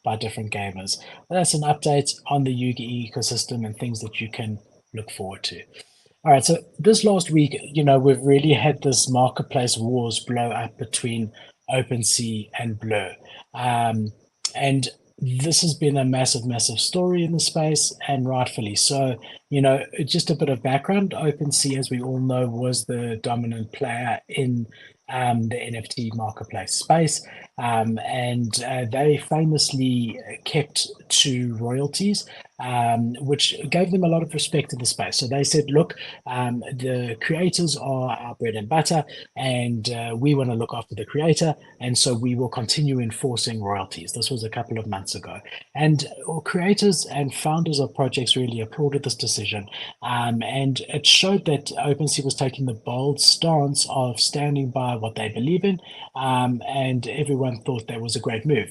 by different gamers. But that's an update on the Yugi ecosystem and things that you can look forward to. All right, so this last week, we've really had this marketplace wars blow up between OpenSea and Blur. And this has been a massive, massive story in the space, and rightfully so. Just a bit of background. OpenSea, as we all know, was the dominant player in the NFT marketplace space. And they famously kept to royalties, which gave them a lot of respect in the space. So they said, look, the creators are our bread and butter, and we want to look after the creator. And so we will continue enforcing royalties. This was a couple of months ago. And creators and founders of projects really applauded this decision. And it showed that OpenSea was taking the bold stance of standing by what they believe in. And everyone thought that was a great move.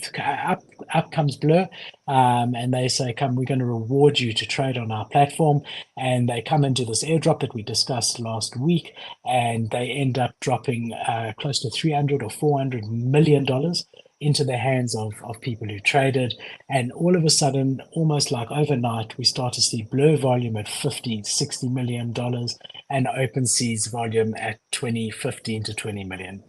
Up comes Blur, and they say, come, we're going to reward you to trade on our platform. And they come into this airdrop that we discussed last week, and they end up dropping close to 300 or 400 million dollars into the hands of people who traded. And all of a sudden, almost like overnight, we start to see Blur volume at 50, 60 million dollars and OpenSea's volume at 20, 15 to 20 million.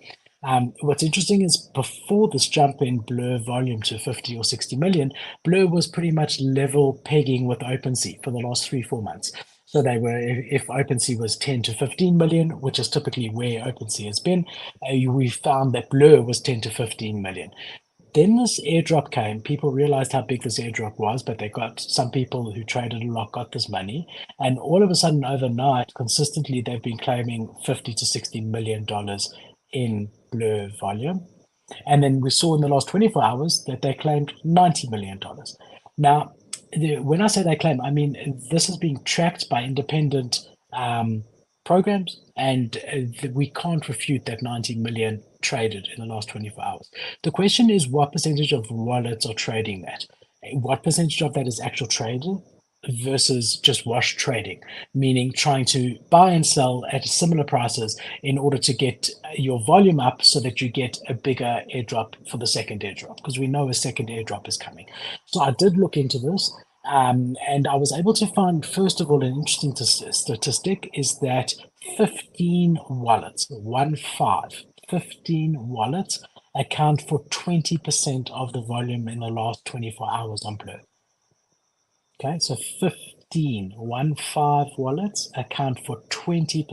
What's interesting is before this jump in Blur volume to 50 or 60 million, Blur was pretty much level pegging with OpenSea for the last 3, 4 months. So they were, if OpenSea was 10 to 15 million, which is typically where OpenSea has been, we found that Blur was 10 to 15 million. Then this airdrop came. People realized how big this airdrop was, but they got some people who traded a lot got this money. And all of a sudden, overnight, consistently, they've been claiming 50 to 60 million dollars in Blur volume. And then we saw in the last 24 hours that they claimed $90 million. Now, when I say they claim, I mean this is being tracked by independent programs, and we can't refute that 90 million traded in the last 24 hours. The question is, what percentage of wallets are trading that? What percentage of that is actual trading versus just wash trading, meaning trying to buy and sell at similar prices in order to get your volume up so that you get a bigger airdrop for the second airdrop, because we know a second airdrop is coming. So I did look into this, and I was able to find, first of all, an interesting statistic is that 15 wallets, 15 wallets account for 20% of the volume in the last 24 hours on Blur. Okay, so 15 wallets account for 20%.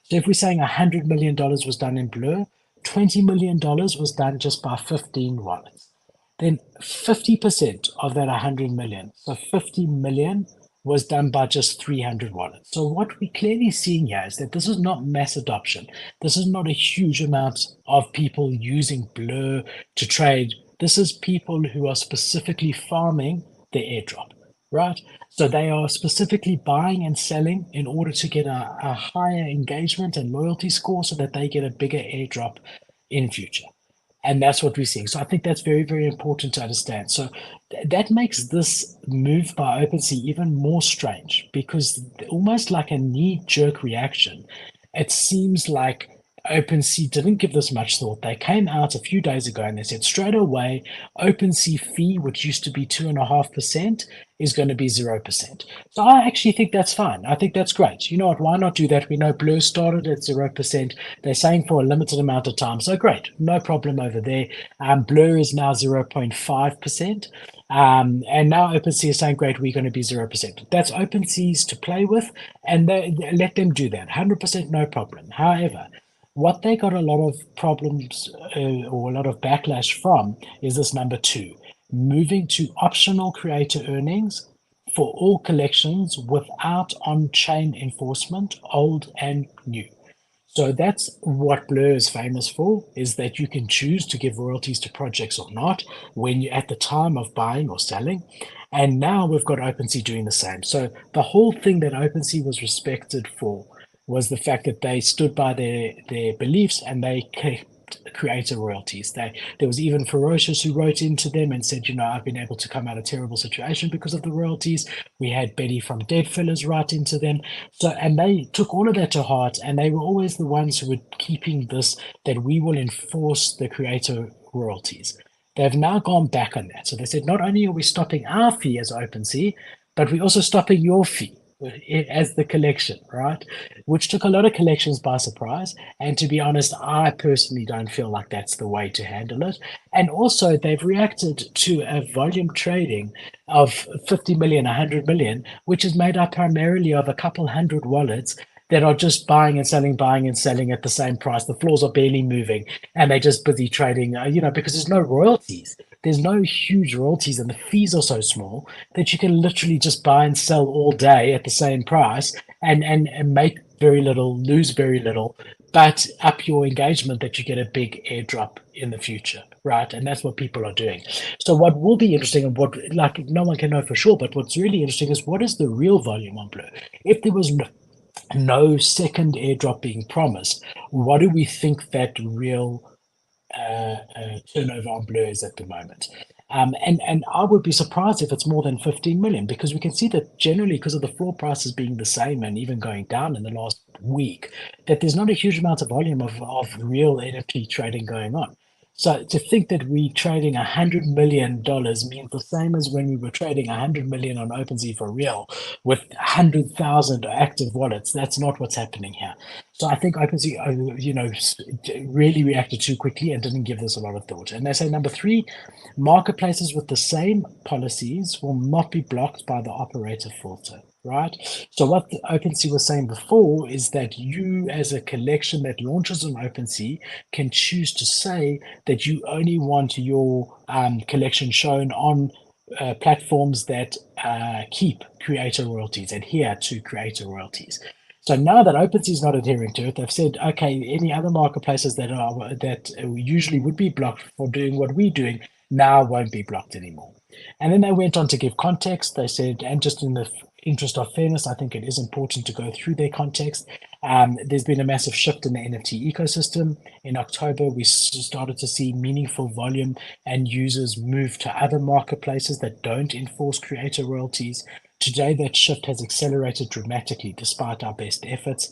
So if we're saying $100 million was done in Blur, $20 million was done just by 15 wallets. Then 50% of that 100 million, so 50 million, was done by just 300 wallets. So what we're clearly seeing here is that this is not mass adoption. This is not a huge amount of people using Blur to trade. This is people who are specifically farming the airdrop, right? So they are specifically buying and selling in order to get a higher engagement and loyalty score so that they get a bigger airdrop in future. And that's what we're seeing. So I think that's very, very important to understand. So that makes this move by OpenSea even more strange, because almost like a knee-jerk reaction, it seems like OpenSea didn't give this much thought. They came out a few days ago and they said straight away, OpenSea fee, which used to be 2.5%, is going to be 0%. So I actually think that's fine. I think that's great. You know what? Why not do that? We know Blur started at 0%. They're saying for a limited amount of time. So great. No problem over there. Blur is now 0.5%. And now OpenSea is saying, great, we're going to be 0%. That's OpenSea's to play with, and let them do that. 100% no problem. However, what they got a lot of problems or a lot of backlash from is this number 2, moving to optional creator earnings for all collections without on-chain enforcement, old and new. So that's what Blur is famous for, is that you can choose to give royalties to projects or not when you're at the time of buying or selling. And now we've got OpenSea doing the same. So the whole thing that OpenSea was respected for was the fact that they stood by their beliefs and they kept creator royalties. There was even Ferocious who wrote into them and said, I've been able to come out of a terrible situation because of the royalties. We had Betty from Deadfillers write into them. So, and they took all of that to heart, and they were always the ones who were keeping this, that we will enforce the creator royalties. They've now gone back on that. So they said, not only are we stopping our fee as OpenSea, but we're also stopping your fee as the collection, right? Which took a lot of collections by surprise. And to be honest, I personally don't feel like that's the way to handle it. And also, they've reacted to a volume trading of 50 million, 100 million, which is made up primarily of a couple hundred wallets that are just buying and selling at the same price. The floors are barely moving, and they're just busy trading, because there's no royalties. There's no huge royalties, and the fees are so small that you can literally just buy and sell all day at the same price and make very little, lose very little, but up your engagement that you get a big airdrop in the future, right? And that's what people are doing. So what will be interesting and what like no one can know for sure, but what's really interesting is what is the real volume on Blur? If there was no second airdrop being promised, what do we think that real turnover on Blur is at the moment? And I would be surprised if it's more than 15 million because we can see that generally because of the floor prices being the same and even going down in the last week, that there's not a huge amount of volume of real NFT trading going on. So to think that we trading $100 million means the same as when we were trading 100 million on OpenSea for real with 100,000 active wallets. That's not what's happening here. So I think OpenSea, really reacted too quickly and didn't give this a lot of thought. And they say number three, marketplaces with the same policies will not be blocked by the operator filter, right? So what the OpenSea was saying before is that you, as a collection that launches on OpenSea, can choose to say that you only want your collection shown on platforms that keep creator royalties, adhere to creator royalties. So now that OpenSea is not adhering to it, they've said, okay, any other marketplaces that usually would be blocked for doing what we're doing now won't be blocked anymore. And then they went on to give context. They said, and just in the interest of fairness, I think it is important to go through their context. There's been a massive shift in the NFT ecosystem. In October, we started to see meaningful volume and users move to other marketplaces that don't enforce creator royalties. Today, that shift has accelerated dramatically despite our best efforts.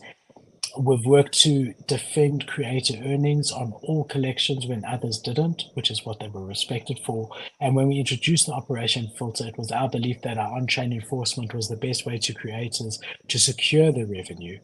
We've worked to defend creator earnings on all collections when others didn't, which is what they were respected for. And when we introduced the operation filter, it was our belief that our on-chain enforcement was the best way to creators to secure the revenue.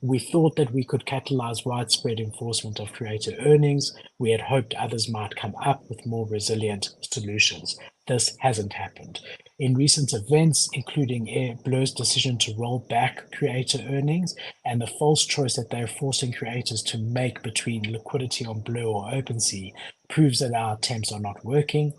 We thought that we could catalyze widespread enforcement of creator earnings. We had hoped others might come up with more resilient solutions. This hasn't happened. In recent events, including Blur's decision to roll back creator earnings and the false choice that they're forcing creators to make between liquidity on Blur or OpenSea, proves that our attempts are not working.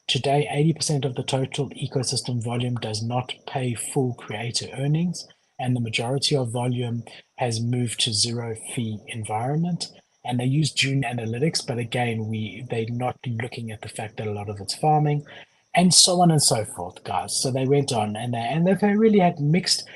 Today, 80% of the total ecosystem volume does not pay full creator earnings, and the majority of volume has moved to zero fee environment. And they use June analytics, but again, they're not looking at the fact that a lot of it's farming, and so on and so forth, guys. So they went on, and they've really had mixed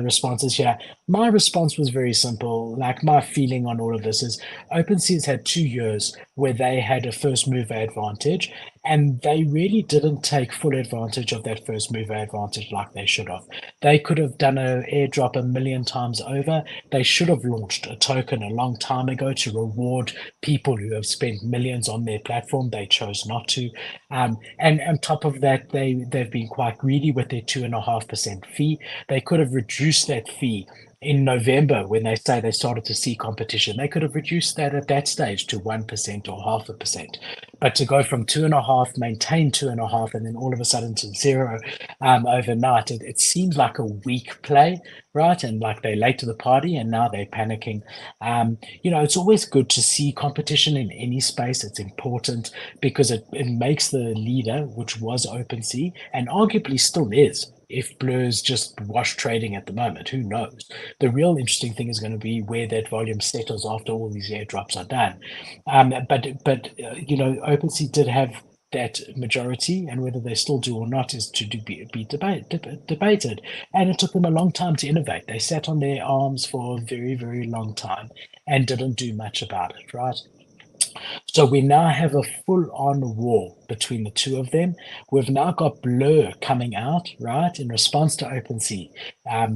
responses here. My response was very simple. Like my feeling on all of this is, OpenSea's had 2 years where they had a first mover advantage, and they really didn't take full advantage of that first mover advantage like they should have. They could have done an airdrop a million times over. They should have launched a token a long time ago to reward people who have spent millions on their platform. They chose not to. And on top of that, they've been quite greedy with their 2.5% fee. They could have reduced that fee in November when they say they started to see competition. They could have reduced that at that stage to 1% or 0.5%. But to go from 2.5, maintain 2.5, and then all of a sudden to zero overnight, it seems like a weak play, right? And like they're late to the party and now they're panicking. It's always good to see competition in any space. It's important because it makes the leader, which was OpenSea, and arguably still is. If Blur's just wash trading at the moment, who knows? The real interesting thing is going to be where that volume settles after all these airdrops are done. But OpenSea did have that majority, and whether they still do or not is to be debated. And it took them a long time to innovate. They sat on their arms for a very, very long time and didn't do much about it, right? So we now have a full-on war between the two of them. We've now got Blur coming out, right, in response to OpenSea,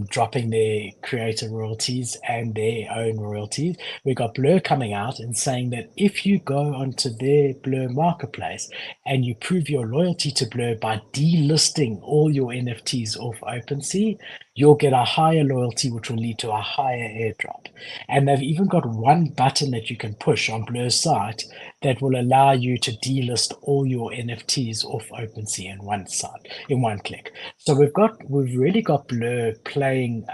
dropping their creator royalties and their own royalties. We've got Blur coming out and saying that if you go onto their Blur marketplace and you prove your loyalty to Blur by delisting all your NFTs off OpenSea, you'll get a higher loyalty, which will lead to a higher airdrop. And they've even got one button that you can push on Blur's site that will allow you to delist all your NFTs off OpenSea in one site, in one click. So we've really got Blur playing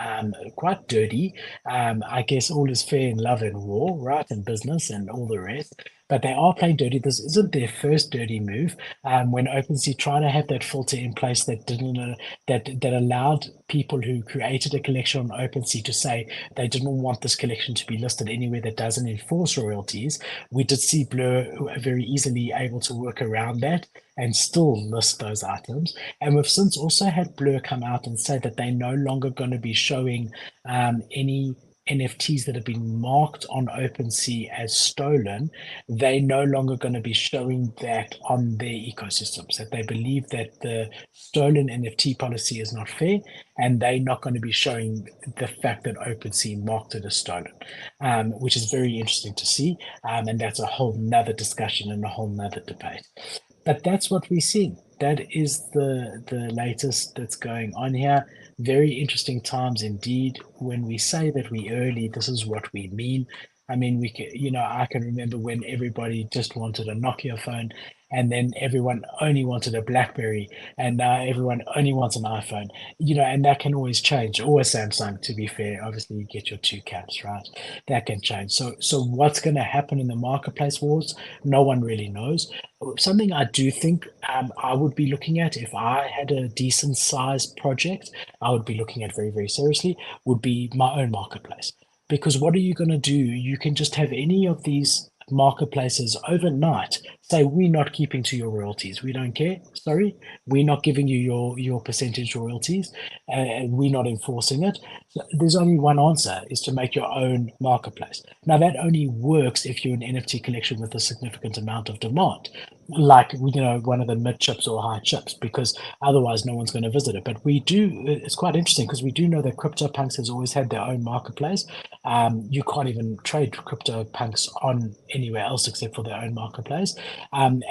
quite dirty. I guess all is fair in love and war, right, and business and all the rest. But they are playing dirty. This isn't their first dirty move. When OpenSea tried to have that filter in place that didn't that allowed people who created a collection on OpenSea to say they didn't want this collection to be listed anywhere that doesn't enforce royalties, we did see Blur very easily able to work around that and still list those items. And we've since also had Blur come out and say that they're no longer going to be showing any NFTs that have been marked on OpenSea as stolen. They're no longer going to be showing that on their ecosystems, that they believe that the stolen NFT policy is not fair, and they're not going to be showing the fact that OpenSea marked it as stolen, which is very interesting to see. And that's a whole nother discussion and a whole nother debate. But that's what we're seeing. That is the latest that's going on here. Very interesting times indeed. When we say that we early, this is what we mean. I mean, we can, I can remember when everybody just wanted a Nokia phone, and then everyone only wanted a BlackBerry, and now everyone only wants an iPhone. And that can always change. Or a Samsung, to be fair. Obviously, you get your two caps, right? That can change. So what's going to happen in the marketplace wars? No one really knows. Something I do think I would be looking at if I had a decent sized project, I would be looking at very, very seriously, would be my own marketplace. Because what are you going to do? You can just have any of these marketplaces overnight say, we're not keeping to your royalties. We don't care. Sorry, we're not giving you your percentage royalties, and we're not enforcing it. So there's only one answer, is to make your own marketplace. Now that only works if you're an NFT collection with a significant amount of demand, like one of the mid chips or high chips, because otherwise no one's going to visit it. But we do, it's quite interesting because we do know that CryptoPunks has always had their own marketplace. You can't even trade CryptoPunks on anywhere else except for their own marketplace. And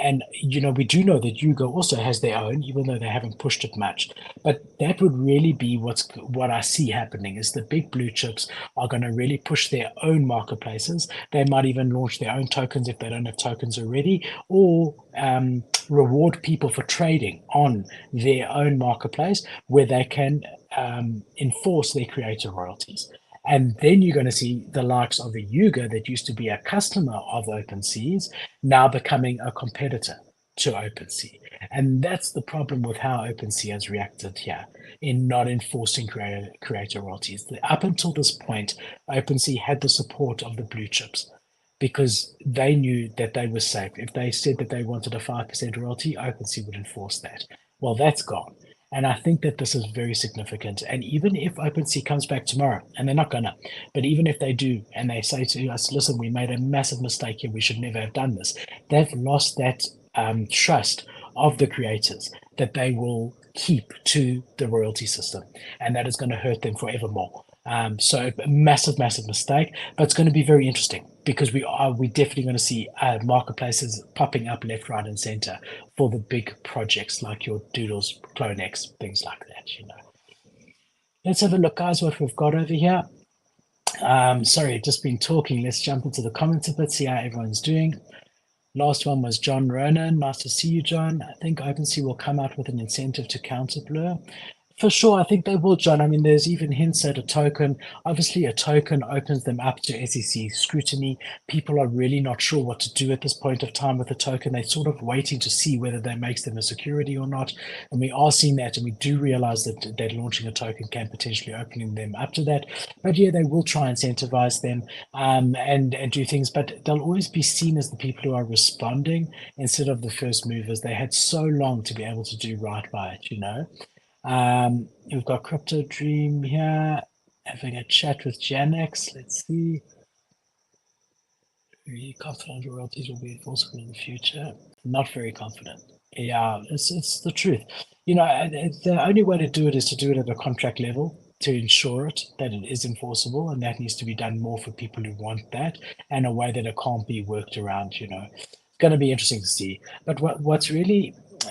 we do know that Yuga also has their own, even though they haven't pushed it much. But that would really be what I see happening, is the big blue chips are going to really push their own marketplaces. They might even launch their own tokens if they don't have tokens already, or reward people for trading on their own marketplace where they can enforce their creator royalties. And then you're going to see the likes of a Yuga that used to be a customer of OpenSea's now becoming a competitor to OpenSea. And that's the problem with how OpenSea has reacted here in not enforcing creator royalties. Up until this point, OpenSea had the support of the blue chips because they knew that they were safe. If they said that they wanted a 5% royalty, OpenSea would enforce that. Well, that's gone. And I think that this is very significant. And even if OpenSea comes back tomorrow, and they're not gonna, but even if they do, and they say to us, listen, we made a massive mistake here, we should never have done this, they've lost that trust of the creators that they will keep to the royalty system. And that is going to hurt them forevermore. So a massive, massive mistake, but it's going to be very interesting because we're definitely going to see marketplaces popping up left, right, and center for the big projects like your Doodles, CloneX, things like that. Let's have a look, guys, what we've got over here. Sorry, just been talking. Let's jump into the comments a bit, see how everyone's doing. Last one was John Ronan. Nice to see you, John. I think OpenSea will come out with an incentive to counter Blur. For sure, I think they will, John. I mean, there's even hints at a token. Obviously, a token opens them up to SEC scrutiny. People are really not sure what to do at this point of time with a token. They're sort of waiting to see whether that makes them a security or not. And we are seeing that, and we do realize that launching a token can potentially opening them up to that. But yeah, they will try and incentivize them and do things, but they'll always be seen as the people who are responding instead of the first movers. They had so long to be able to do right by it. We've got Crypto Dream here, having a chat with Janex. Let's see. Are you confident royalties will be enforceable in the future? Not very confident. Yeah, it's the truth. The only way to do it is to do it at a contract level to ensure that it is enforceable, and that needs to be done more for people who want that, and a way that it can't be worked around. It's going to be interesting to see. But what's really